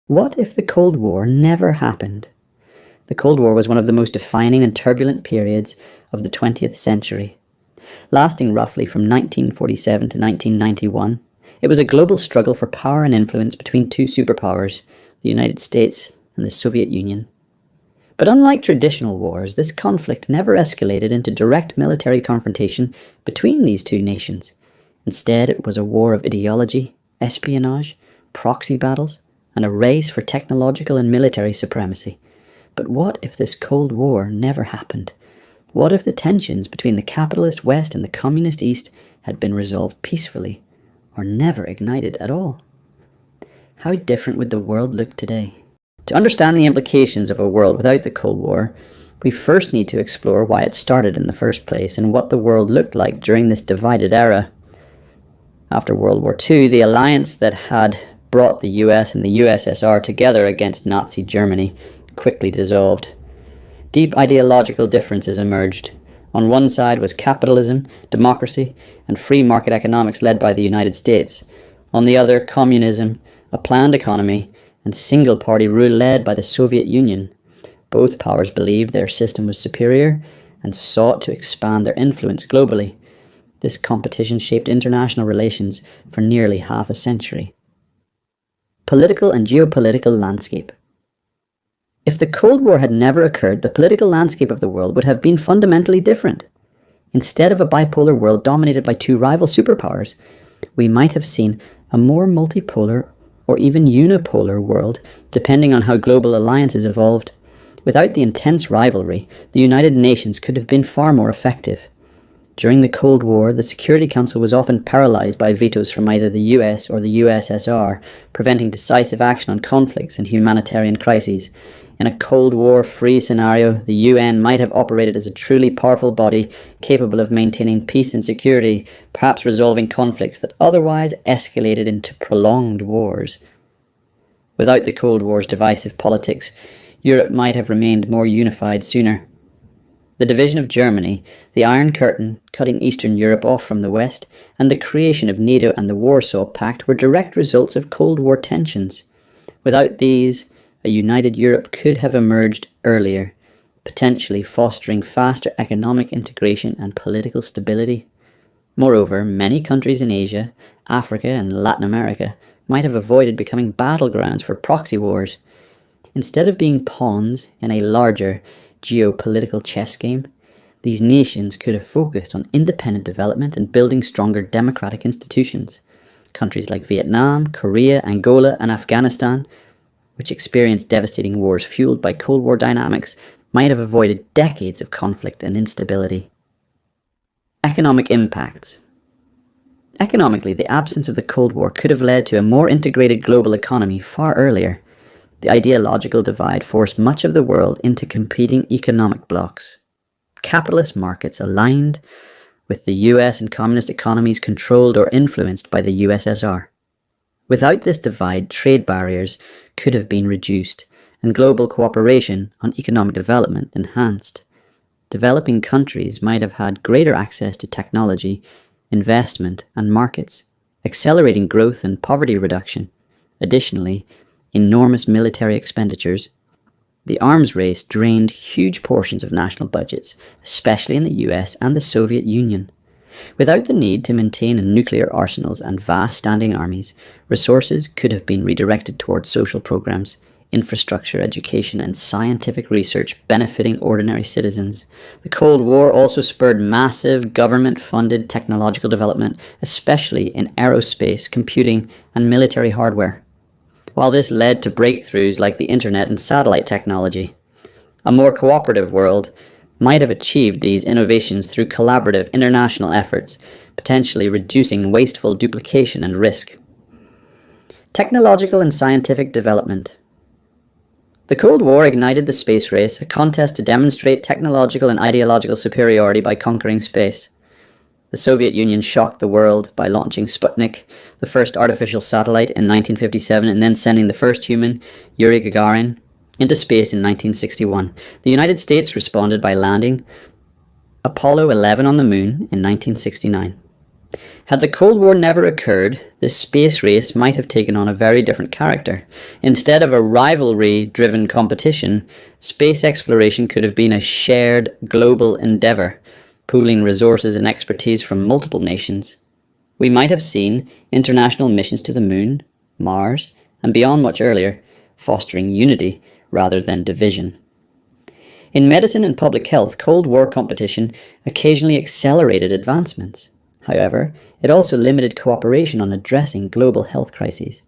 What if the Cold War never happened? The Cold War was one of the most defining and turbulent periods of the 20th century. Lasting roughly from 1947 to 1991, it was a global struggle for power and influence between two superpowers, the United States and the Soviet Union. But unlike traditional wars, this conflict never escalated into direct military confrontation between these two nations. Instead, it was a war of ideology, espionage, proxy battles, and a race for technological and military supremacy. But what if this Cold War never happened? What if the tensions between the capitalist West and the communist East had been resolved peacefully, or never ignited at all? How different would the world look today? To understand the implications of a world without the Cold War, we first need to explore why it started in the first place and what the world looked like during this divided era. After World War II, the alliance that had brought the US and the USSR together against Nazi Germany quickly dissolved. Deep ideological differences emerged. On one side was capitalism, democracy, and free market economics led by the United States. On the other, communism, a planned economy, and single-party rule led by the Soviet Union. Both powers believed their system was superior and sought to expand their influence globally. This competition shaped international relations for nearly half a century. Political and geopolitical landscape. If the Cold War had never occurred, the political landscape of the world would have been fundamentally different. Instead of a bipolar world dominated by two rival superpowers, we might have seen a more multipolar or even unipolar world, depending on how global alliances evolved. Without the intense rivalry, the United Nations could have been far more effective. During the Cold War, the Security Council was often paralyzed by vetoes from either the US or the USSR, preventing decisive action on conflicts and humanitarian crises. In a Cold War-free scenario, the UN might have operated as a truly powerful body capable of maintaining peace and security, perhaps resolving conflicts that otherwise escalated into prolonged wars. Without the Cold War's divisive politics, Europe might have remained more unified sooner. The division of Germany, the Iron Curtain cutting Eastern Europe off from the West, and the creation of NATO and the Warsaw Pact were direct results of Cold War tensions. Without these, a united Europe could have emerged earlier, potentially fostering faster economic integration and political stability. Moreover, many countries in Asia, Africa, and Latin America might have avoided becoming battlegrounds for proxy wars. Instead of being pawns in a larger geopolitical chess game, these nations could have focused on independent development and building stronger democratic institutions. Countries like Vietnam, Korea, Angola, and Afghanistan, which experienced devastating wars fueled by Cold War dynamics, might have avoided decades of conflict and instability. Economic impacts. Economically, the absence of the Cold War could have led to a more integrated global economy far earlier. The ideological divide forced much of the world into competing economic blocs. Capitalist markets aligned with the US and communist economies controlled or influenced by the USSR. Without this divide, trade barriers could have been reduced and global cooperation on economic development enhanced. Developing countries might have had greater access to technology, investment, and markets, accelerating growth and poverty reduction. Additionally, enormous military expenditures. The arms race drained huge portions of national budgets, especially in the US and the Soviet Union. Without the need to maintain nuclear arsenals and vast standing armies, resources could have been redirected towards social programs, infrastructure, education, and scientific research benefiting ordinary citizens. The Cold War also spurred massive government-funded technological development, especially in aerospace, computing, and military hardware. While this led to breakthroughs like the internet and satellite technology, a more cooperative world might have achieved these innovations through collaborative international efforts, potentially reducing wasteful duplication and risk. Technological and scientific development. The Cold War ignited the space race, a contest to demonstrate technological and ideological superiority by conquering space. The Soviet Union shocked the world by launching Sputnik, the first artificial satellite, in 1957, and then sending the first human, Yuri Gagarin, into space in 1961. The United States responded by landing Apollo 11 on the moon in 1969. Had the Cold War never occurred, the space race might have taken on a very different character. Instead of a rivalry-driven competition, space exploration could have been a shared global endeavour, pooling resources and expertise from multiple nations. We might have seen international missions to the Moon, Mars, and beyond much earlier, fostering unity rather than division. In medicine and public health, Cold War competition occasionally accelerated advancements. However, it also limited cooperation on addressing global health crises.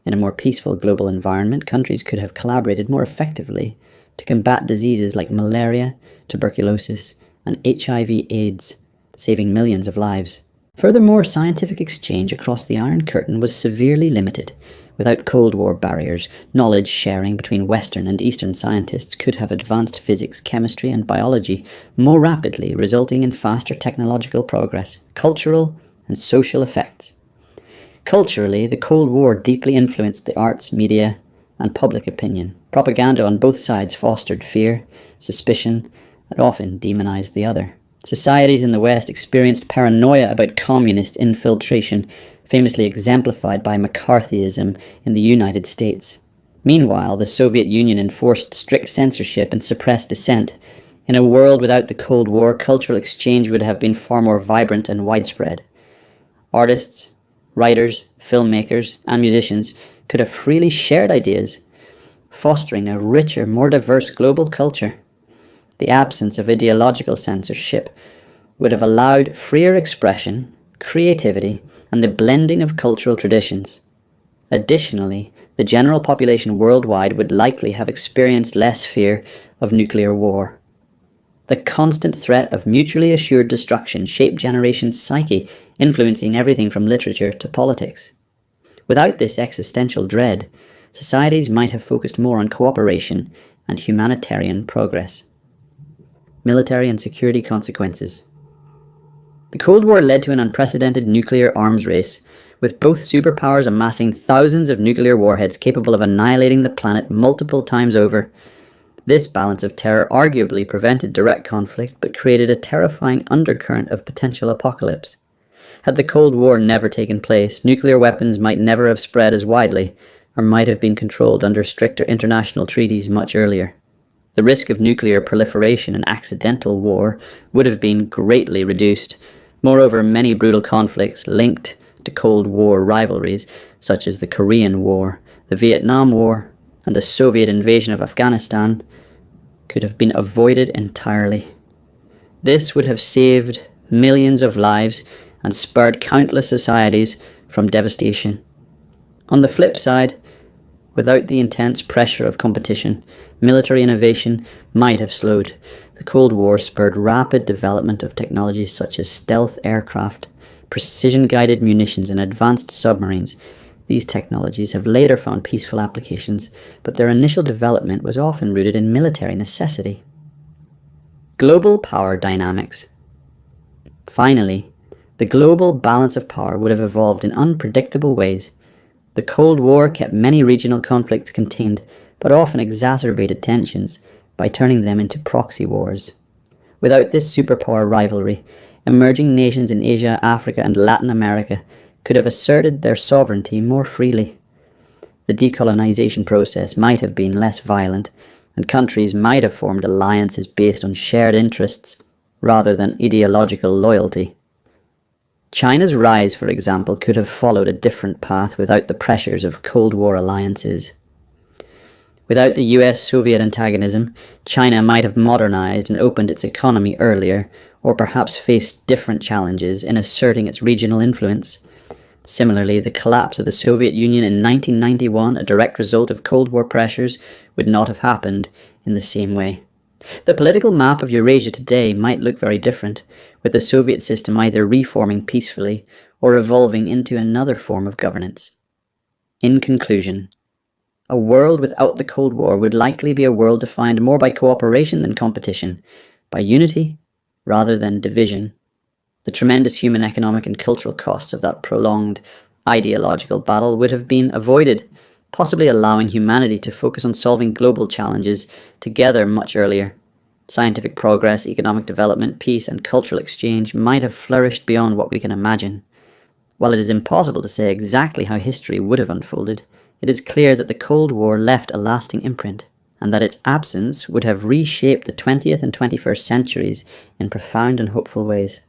In a more peaceful global environment, countries could have collaborated more effectively to combat diseases like malaria, tuberculosis, and HIV/AIDS, saving millions of lives. Furthermore, scientific exchange across the Iron Curtain was severely limited. Without Cold War barriers, knowledge sharing between Western and Eastern scientists could have advanced physics, chemistry, and biology more rapidly, resulting in faster technological progress, cultural and social effects. Culturally, the Cold War deeply influenced the arts, media, and public opinion. Propaganda on both sides fostered fear, suspicion, and often demonized the other. Societies in the West experienced paranoia about communist infiltration, famously exemplified by McCarthyism in the United States. Meanwhile, the Soviet Union enforced strict censorship and suppressed dissent. In a world without the Cold War, cultural exchange would have been far more vibrant and widespread. Artists, writers, filmmakers, and musicians could have freely shared ideas, fostering a richer, more diverse global culture. The absence of ideological censorship would have allowed freer expression, creativity, and the blending of cultural traditions. Additionally, the general population worldwide would likely have experienced less fear of nuclear war. The constant threat of mutually assured destruction shaped generations' psyche, influencing everything from literature to politics. Without this existential dread, societies might have focused more on cooperation and humanitarian progress. Military and security consequences. The Cold War led to an unprecedented nuclear arms race, with both superpowers amassing thousands of nuclear warheads capable of annihilating the planet multiple times over. This balance of terror arguably prevented direct conflict, but created a terrifying undercurrent of potential apocalypse. Had the Cold War never taken place, nuclear weapons might never have spread as widely, or might have been controlled under stricter international treaties much earlier. The risk of nuclear proliferation and accidental war would have been greatly reduced. Moreover, many brutal conflicts linked to Cold War rivalries, such as the Korean War, the Vietnam War, and the Soviet invasion of Afghanistan, could have been avoided entirely. This would have saved millions of lives and spared countless societies from devastation. On the flip side, without the intense pressure of competition, military innovation might have slowed. The Cold War spurred rapid development of technologies such as stealth aircraft, precision-guided munitions, and advanced submarines. These technologies have later found peaceful applications, but their initial development was often rooted in military necessity. Global power dynamics. Finally, the global balance of power would have evolved in unpredictable ways. The Cold War kept many regional conflicts contained, but often exacerbated tensions by turning them into proxy wars. Without this superpower rivalry, emerging nations in Asia, Africa, and Latin America could have asserted their sovereignty more freely. The decolonization process might have been less violent, and countries might have formed alliances based on shared interests rather than ideological loyalty. China's rise, for example, could have followed a different path without the pressures of Cold War alliances. Without the US-Soviet antagonism, China might have modernized and opened its economy earlier, or perhaps faced different challenges in asserting its regional influence. Similarly, the collapse of the Soviet Union in 1991, a direct result of Cold War pressures, would not have happened in the same way. The political map of Eurasia today might look very different, with the Soviet system either reforming peacefully or evolving into another form of governance. In conclusion, a world without the Cold War would likely be a world defined more by cooperation than competition, by unity rather than division. The tremendous human, economic, and cultural costs of that prolonged ideological battle would have been avoided, possibly allowing humanity to focus on solving global challenges together much earlier. Scientific progress, economic development, peace, and cultural exchange might have flourished beyond what we can imagine. While it is impossible to say exactly how history would have unfolded, it is clear that the Cold War left a lasting imprint, and that its absence would have reshaped the 20th and 21st centuries in profound and hopeful ways.